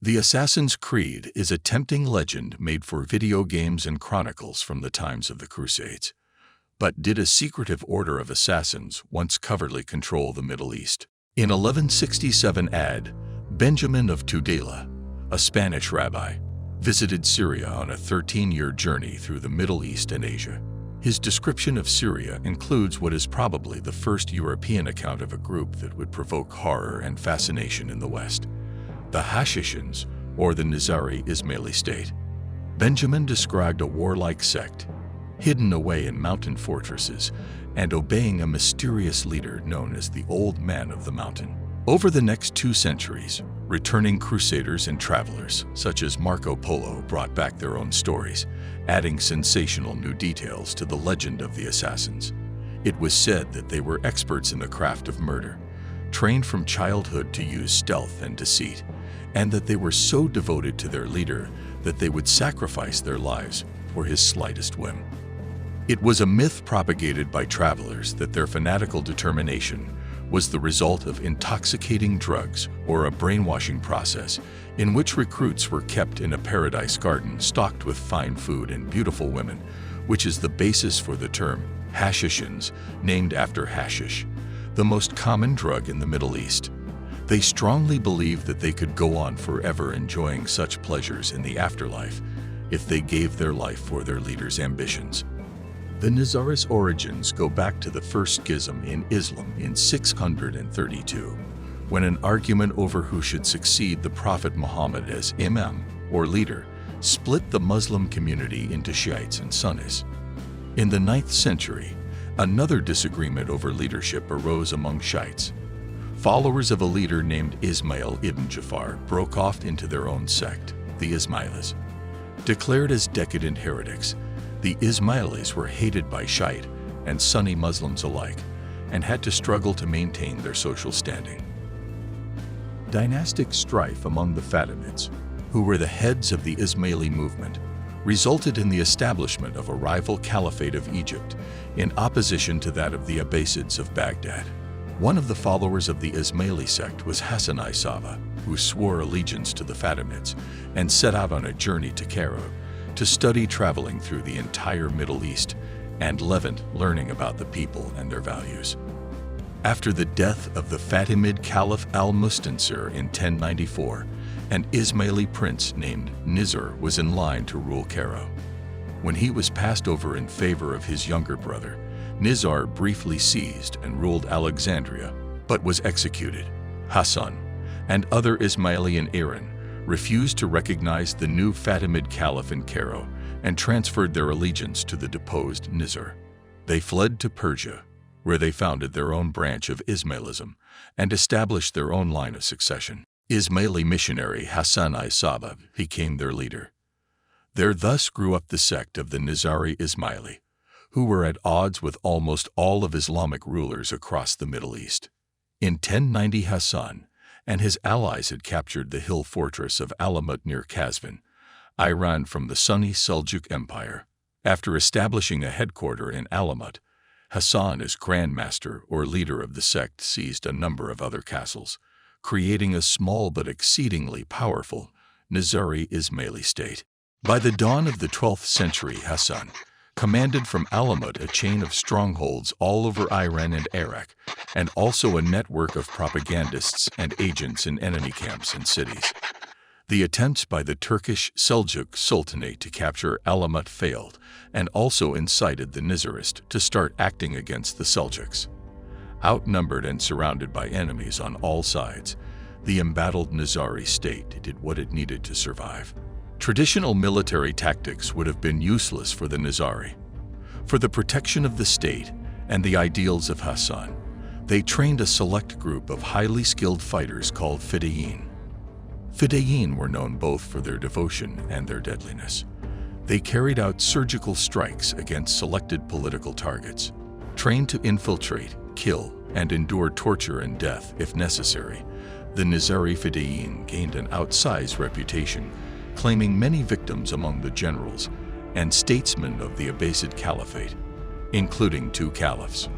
The Assassin's Creed is a tempting legend made for video games and chronicles from the times of the Crusades. But did a secretive order of assassins once covertly control the Middle East? In 1167 AD, Benjamin of Tudela, a Spanish rabbi, visited Syria on a 13-year journey through the Middle East and Asia. His description of Syria includes what is probably the first European account of a group that would provoke horror and fascination in the West, the Hashashins, or the Nizari Ismaili State. Benjamin described a warlike sect, hidden away in mountain fortresses and obeying a mysterious leader known as the Old Man of the Mountain. Over the next 2 centuries, returning crusaders and travelers, such as Marco Polo, brought back their own stories, adding sensational new details to the legend of the assassins. It was said that they were experts in the craft of murder, trained from childhood to use stealth and deceit, and that they were so devoted to their leader that they would sacrifice their lives for his slightest whim. It was a myth propagated by travelers that their fanatical determination was the result of intoxicating drugs or a brainwashing process in which recruits were kept in a paradise garden stocked with fine food and beautiful women, which is the basis for the term Hashashins, named after hashish, the most common drug in the Middle East. They strongly believed that they could go on forever enjoying such pleasures in the afterlife if they gave their life for their leader's ambitions. The Nizari's origins go back to the first schism in Islam in 632, when an argument over who should succeed the Prophet Muhammad as imam, or leader, split the Muslim community into Shiites and Sunnis. In the 9th century, another disagreement over leadership arose among Shiites. Followers of a leader named Ismail ibn Jafar broke off into their own sect, the Ismailis. Declared as decadent heretics, the Ismailis were hated by Shiite and Sunni Muslims alike and had to struggle to maintain their social standing. Dynastic strife among the Fatimids, who were the heads of the Ismaili movement, resulted in the establishment of a rival caliphate of Egypt in opposition to that of the Abbasids of Baghdad. One of the followers of the Ismaili sect was Hassan Saba, who swore allegiance to the Fatimids and set out on a journey to Cairo to study, traveling through the entire Middle East and Levant, learning about the people and their values. After the death of the Fatimid Caliph al-Mustansir in 1094, an Ismaili prince named Nizar was in line to rule Cairo. When he was passed over in favor of his younger brother, Nizar briefly seized and ruled Alexandria, but was executed. Hassan and other Ismaili in Iran refused to recognize the new Fatimid Caliph in Cairo and transferred their allegiance to the deposed Nizar. They fled to Persia, where they founded their own branch of Ismailism and established their own line of succession. Ismaili missionary Hassan Saba became their leader. There thus grew up the sect of the Nizari Ismaili, who were at odds with almost all of Islamic rulers across the Middle East. In 1090, Hassan and his allies had captured the hill fortress of Alamut near Kazvin, Iran, from the Sunni Seljuk Empire. After establishing a headquarter in Alamut, Hassan, as Grand Master or leader of the sect, seized a number of other castles, creating a small but exceedingly powerful Nizari Ismaili State. By the dawn of the 12th century, Hassan commanded from Alamut a chain of strongholds all over Iran and Iraq, and also a network of propagandists and agents in enemy camps and cities. The attempts by the Turkish Seljuk Sultanate to capture Alamut failed, and also incited the Nizarists to start acting against the Seljuks. Outnumbered and surrounded by enemies on all sides, the embattled Nizari state did what it needed to survive. Traditional military tactics would have been useless for the Nizari. For the protection of the state and the ideals of Hassan, they trained a select group of highly skilled fighters called Fidayeen. Fidayeen were known both for their devotion and their deadliness. They carried out surgical strikes against selected political targets. Trained to infiltrate, kill, and endure torture and death if necessary, the Nizari Fidayeen gained an outsized reputation, claiming many victims among the generals and statesmen of the Abbasid Caliphate, including 2 caliphs.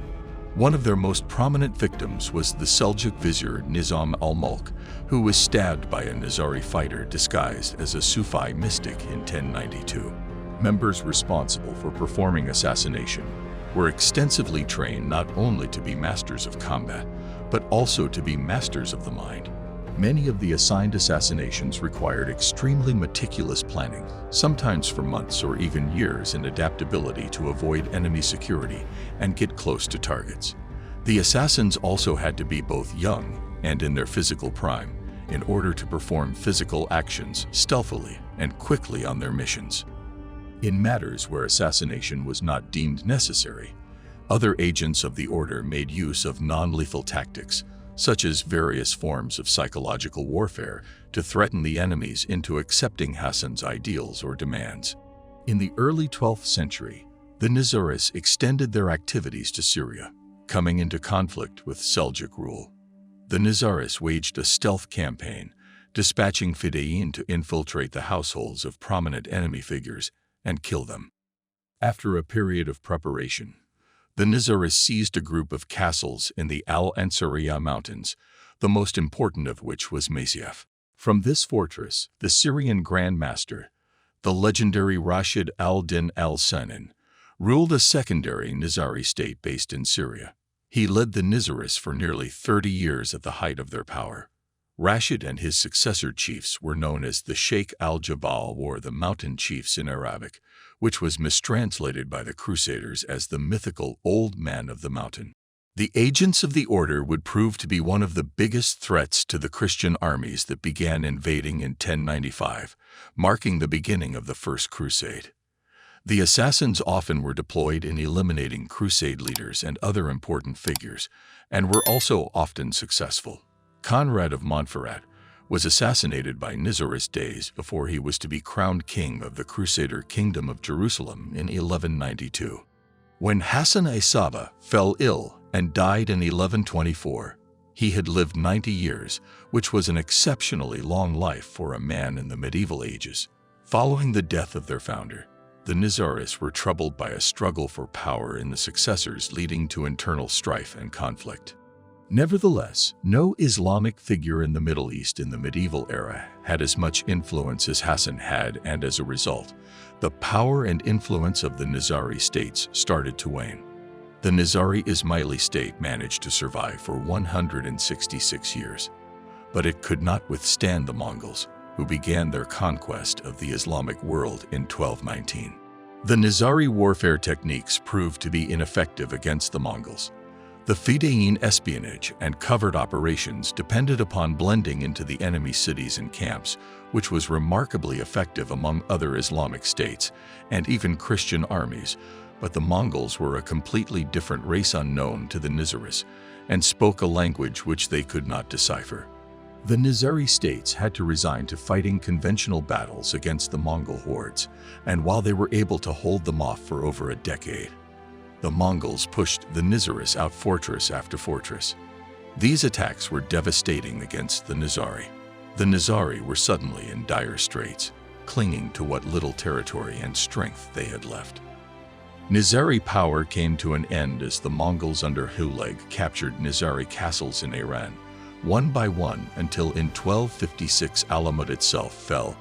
One of their most prominent victims was the Seljuk vizier Nizam al-Mulk, who was stabbed by a Nizari fighter disguised as a Sufi mystic in 1092. Members responsible for performing assassination were extensively trained not only to be masters of combat, but also to be masters of the mind. Many of the assigned assassinations required extremely meticulous planning, sometimes for months or even years, and adaptability to avoid enemy security and get close to targets. The assassins also had to be both young and in their physical prime in order to perform physical actions stealthily and quickly on their missions. In matters where assassination was not deemed necessary, other agents of the order made use of non-lethal tactics, such as various forms of psychological warfare, to threaten the enemies into accepting Hassan's ideals or demands. In the early 12th century, the Nizaris extended their activities to Syria, coming into conflict with Seljuk rule. The Nizaris waged a stealth campaign, dispatching fidayeen to infiltrate the households of prominent enemy figures and kill them. After a period of preparation, the Nizaris seized a group of castles in the Al-Ansariya mountains, the most important of which was Masyaf. From this fortress, the Syrian Grand Master, the legendary Rashid al-Din al-Sanan, ruled a secondary Nizari state based in Syria. He led the Nizaris for nearly 30 years at the height of their power. Rashid and his successor chiefs were known as the Sheikh al-Jabal, or the Mountain Chiefs in Arabic, which was mistranslated by the Crusaders as the mythical Old Man of the Mountain. The agents of the order would prove to be one of the biggest threats to the Christian armies that began invading in 1095, marking the beginning of the First Crusade. The assassins often were deployed in eliminating crusade leaders and other important figures, and were also often successful. Conrad of Montferrat was assassinated by Nizaris days before he was to be crowned king of the Crusader Kingdom of Jerusalem in 1192. When Hassan I-Saba fell ill and died in 1124, he had lived 90 years, which was an exceptionally long life for a man in the medieval ages. Following the death of their founder, the Nizaris were troubled by a struggle for power in the successors, leading to internal strife and conflict. Nevertheless, no Islamic figure in the Middle East in the medieval era had as much influence as Hassan had, and as a result, the power and influence of the Nizari states started to wane. The Nizari Ismaili State managed to survive for 166 years, but it could not withstand the Mongols, who began their conquest of the Islamic world in 1219. The Nizari warfare techniques proved to be ineffective against the Mongols. The fidayeen espionage and covert operations depended upon blending into the enemy cities and camps, which was remarkably effective among other Islamic states and even Christian armies, but the Mongols were a completely different race unknown to the Nizaris and spoke a language which they could not decipher. The Nizari states had to resign to fighting conventional battles against the Mongol hordes, and while they were able to hold them off for over a decade, the Mongols pushed the Nizaris out fortress after fortress. These attacks were devastating against the Nizari. The Nizari were suddenly in dire straits, clinging to what little territory and strength they had left. Nizari power came to an end as the Mongols under Huleg captured Nizari castles in Iran, one by one, until in 1256 Alamut itself fell,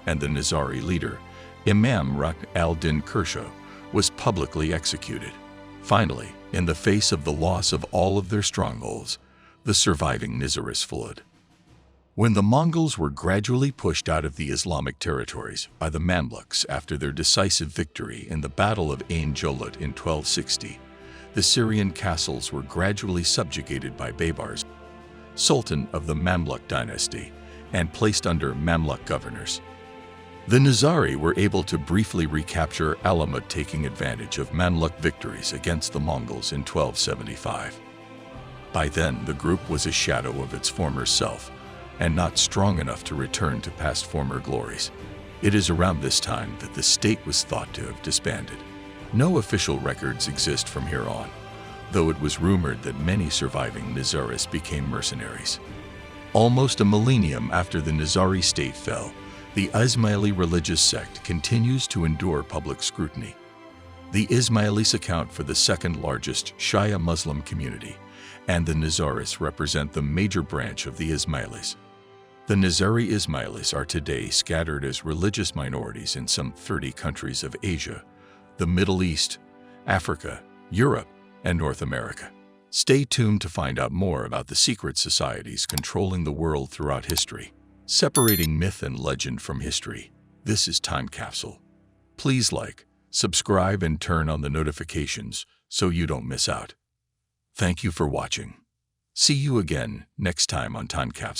and the Nizari leader, Imam Rukn al-Din Kershaw, was publicly executed. Finally, in the face of the loss of all of their strongholds, the surviving Nizaris fled. When the Mongols were gradually pushed out of the Islamic territories by the Mamluks after their decisive victory in the Battle of Ain Jolut in 1260, the Syrian castles were gradually subjugated by Baybars, Sultan of the Mamluk dynasty, and placed under Mamluk governors. The Nizari were able to briefly recapture Alamut, taking advantage of Mamluk victories against the Mongols in 1275. By then, the group was a shadow of its former self, and not strong enough to return to past former glories. It is around this time that the state was thought to have disbanded. No official records exist from here on, though it was rumored that many surviving Nizaris became mercenaries. Almost a millennium after the Nizari state fell, the Ismaili religious sect continues to endure public scrutiny. The Ismailis account for the second largest Shia Muslim community, and the Nizaris represent the major branch of the Ismailis. The Nizari Ismailis are today scattered as religious minorities in some 30 countries of Asia, the Middle East, Africa, Europe, and North America. Stay tuned to find out more about the secret societies controlling the world throughout history. Separating myth and legend from history. This is Time Capsule. Please like, subscribe, and turn on the notifications so you don't miss out. Thank you for watching. See you again next time on Time Capsule.